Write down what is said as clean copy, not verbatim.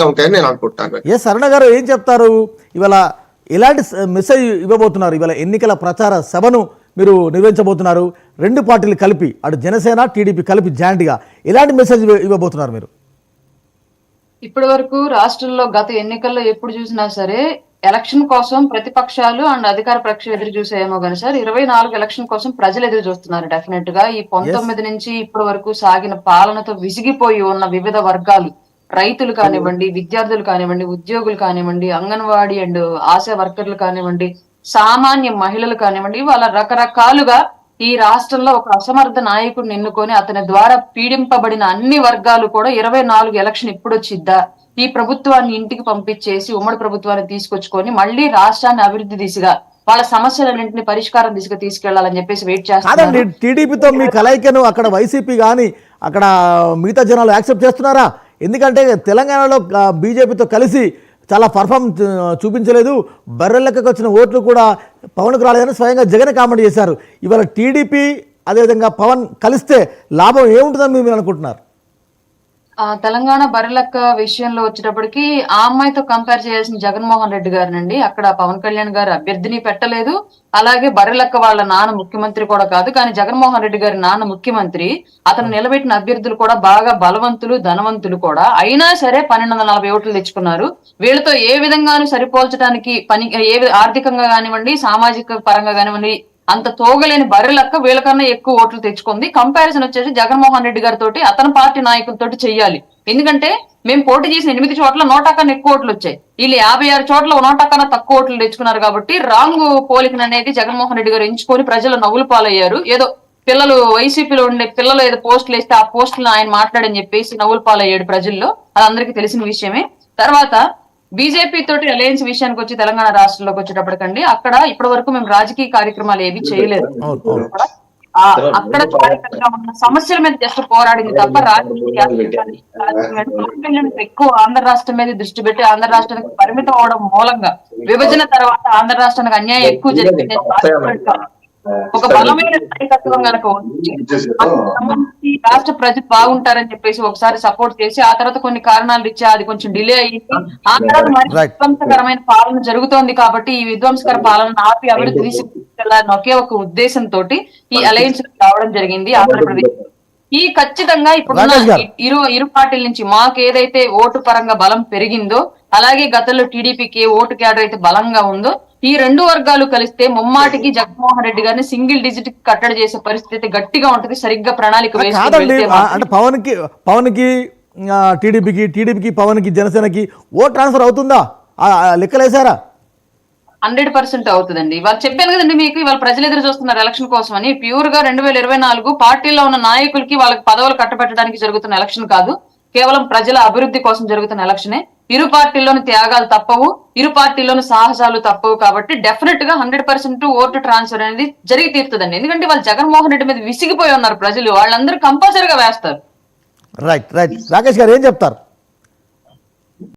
ఉంటాయని నేను అనుకుంటాను. సరణ గారు ఏం చెప్తారు? ఇవాళ ఎలాంటి మెసేజ్ ఇవ్వబోతున్నారు? ఇవాళ ఎన్నికల ప్రచార సభను మీరు నిర్వహించబోతున్నారు, రెండు పార్టీలు కలిపి, అటు జనసేన టీడీపీ కలిపి జాయింట్గా ఎలాంటి మెసేజ్ ఇవ్వబోతున్నారు మీరు? ఇప్పటి వరకు రాష్ట్రంలో గత ఎన్నికల్లో ఎప్పుడు చూసినా సరే ఎలక్షన్ కోసం ప్రతిపక్షాలు అండ్ అధికార పక్షం ఎదురు చూసేమో కానీ సార్ 24 ఎలక్షన్ కోసం ప్రజలు ఎదురు చూస్తున్నారు. డెఫినెట్ గా ఈ 19 నుంచి ఇప్పటి వరకు సాగిన పాలనతో విసిగిపోయి ఉన్న వివిధ వర్గాలు, రైతులు కానివ్వండి, విద్యార్థులు కానివ్వండి, ఉద్యోగులు కానివ్వండి, అంగన్వాడీ అండ్ ఆశా వర్కర్లు కానివ్వండి, సామాన్య మహిళలు కానివ్వండి, వాళ్ళ రకరకాలుగా ఈ రాష్ట్రంలో ఒక అసమర్థ నాయకుడిని ఎన్నుకొని అతని ద్వారా పీడింపబడిన అన్ని వర్గాలు కూడా 24 ఎలక్షన్ ఎప్పుడు వచ్చిద్దా, ఈ ప్రభుత్వాన్ని ఇంటికి పంపించేసి ఉమ్మడి ప్రభుత్వాన్ని తీసుకొచ్చుకొని మళ్ళీ రాష్ట్రాన్ని అభివృద్ధి దిశగా వాళ్ళ సమస్యలన్నింటినీ పరిష్కారం దిశగా తీసుకెళ్లాలని చెప్పేసి వెయిట్ చేస్తారు. టీడీపీతో మీ కలయికను అక్కడ వైసీపీ కానీ అక్కడ మిగతా జనాలు యాక్సెప్ట్ చేస్తున్నారా? ఎందుకంటే తెలంగాణలో బీజేపీతో కలిసి చాలా పర్ఫార్మెన్స్ చూపించలేదు, బర్రెలెక్కకు వచ్చిన ఓట్లు కూడా పవన్కు రాలేదని స్వయంగా జగన్ కామెంట్ చేశారు. ఇవాళ టీడీపీ అదేవిధంగా పవన్ కలిస్తే లాభం ఏముంటుందని మీరు అనుకుంటున్నారు? తెలంగాణ బర్రెలక్క విషయంలో వచ్చేటప్పటికి ఆ అమ్మాయితో కంపేర్ చేయాల్సిన జగన్మోహన్ రెడ్డి గారినండి. అక్కడ పవన్ కళ్యాణ్ గారు అభ్యర్థిని పెట్టలేదు, అలాగే బర్రెలక్క వాళ్ళ నాన్న ముఖ్యమంత్రి కూడా కాదు, కానీ జగన్మోహన్ రెడ్డి గారి నాన్న ముఖ్యమంత్రి. అతను నిలబెట్టిన అభ్యర్థులు కూడా బాగా బలవంతులు, ధనవంతులు కూడా. అయినా సరే 1240 ఓట్లు తెచ్చుకున్నారు. వీళ్ళతో ఏ విధంగానూ సరిపోల్చడానికి ఆర్థికంగా కానివ్వండి, సామాజిక పరంగా కానివ్వండి అంత తోగలేని బర్రెలక్క వీళ్ళకన్నా ఎక్కువ ఓట్లు తెచ్చుకుంది. కంపారిజన్ వచ్చేసి జగన్మోహన్ రెడ్డి గారితో అతని పార్టీ నాయకులతో చెయ్యాలి. ఎందుకంటే మేము పోటీ చేసిన 8 చోట్ల 100 కన్నా ఎక్కువ ఓట్లు వచ్చాయి, వీళ్ళు 56 చోట్ల 100 కన్నా తక్కువ ఓట్లు తెచ్చుకున్నారు. కాబట్టి రాంగ్ పోలికను అనేది జగన్మోహన్ రెడ్డి గారు ఎంచుకొని ప్రజలు నవ్వులు పాలయ్యారు. ఏదో పిల్లలు వైసీపీలో ఉండే పిల్లలు ఏదో పోస్టులు వేస్తే ఆ పోస్టులను ఆయన మాట్లాడని చెప్పేసి నవ్వులు పాలయ్యాడు ప్రజల్లో. అది అందరికీ తెలిసిన విషయమే. తర్వాత బీజేపీ తోటి అలయన్స్ విషయానికి వచ్చి తెలంగాణ రాష్ట్రంలోకి వచ్చేటప్పటికండి అక్కడ ఇప్పటి వరకు మేము రాజకీయ కార్యక్రమాలు ఏవి చేయలేదు. అక్కడ ఉన్న సమస్యల మీద జస్ట్ పోరాడింది తప్ప రాజకీయ ఎక్కువ ఆంధ్ర రాష్ట్రం మీద దృష్టి పెట్టి ఆంధ్ర రాష్ట్రానికి పరిమితం అవడం మూలంగా విభజన తర్వాత ఆంధ్ర రాష్ట్రానికి అన్యాయం ఎక్కువ జరిగింది. ఒక బలమైన నాయకత్వం కనుక రాష్ట్ర ప్రజలు బాగుంటారని చెప్పేసి ఒకసారి సపోర్ట్ చేసి ఆ తర్వాత కొన్ని కారణాలు ఇచ్చి అది కొంచెం డిలే అయ్యింది. ఆ తర్వాత మరి విధ్వంసకరమైన పాలన జరుగుతోంది కాబట్టి ఈ విధ్వంసకర పాలన ఆపి అభివృద్ధి తీసుకెళ్లాలని ఒకే ఒక ఉద్దేశంతో ఈ అలయన్స్ రావడం జరిగింది ఆంధ్రప్రదేశ్. ఈ ఖచ్చితంగా ఇప్పుడున్న ఇరు పార్టీల నుంచి మాకు ఏదైతే ఓటు పరంగా బలం పెరిగిందో, అలాగే గతంలో టీడీపీకి ఓటు క్యాడర్ అయితే బలంగా ఉందో, ఈ రెండు వర్గాలు కలిస్తే ముమ్మాటికి జగన్మోహన్ రెడ్డి గారిని సింగిల్ డిజిట్ కట్టడి చేసే పరిస్థితి గట్టిగా ఉంటది. సరిగ్గా ప్రణాళిక అంటే పవన్ కి టీడీపీకి పవన్ కి జనసేనకి ఓట్ ట్రాన్స్ఫర్ అవుతుందా? లెక్కలేసారా? 100% అవుతుందండి. వాళ్ళు చెప్పాను కదండి మీకు, ఇవాళ ప్రజలు ఎదురు చూస్తున్నారు ఎలక్షన్ కోసం అని. ప్యూర్ గా 2024 పార్టీలో ఉన్న నాయకులకి వాళ్ళకి పదవులు కట్టబెట్టడానికి జరుగుతున్న ఎలక్షన్ కాదు, కేవలం ప్రజల అభివృద్ధి కోసం జరుగుతున్న ఎలక్షనే. ఇరు పార్టీల్లోని త్యాగాలు తప్పవు, ఇరు పార్టీల్లోని సాహసాలు తప్పవు. కాబట్టి డెఫినెట్ గా 100% ఓటు ట్రాన్స్ఫర్ అనేది జరిగి తీరుతుందండి. ఎందుకంటే వాళ్ళు జగన్మోహన్ రెడ్డి మీద విసిగిపోయి ఉన్నారు ప్రజలు, వాళ్ళందరూ కంపల్సరీగా వేస్తారు. రైట్. రాకేష్ గారు ఏం చెప్తారు?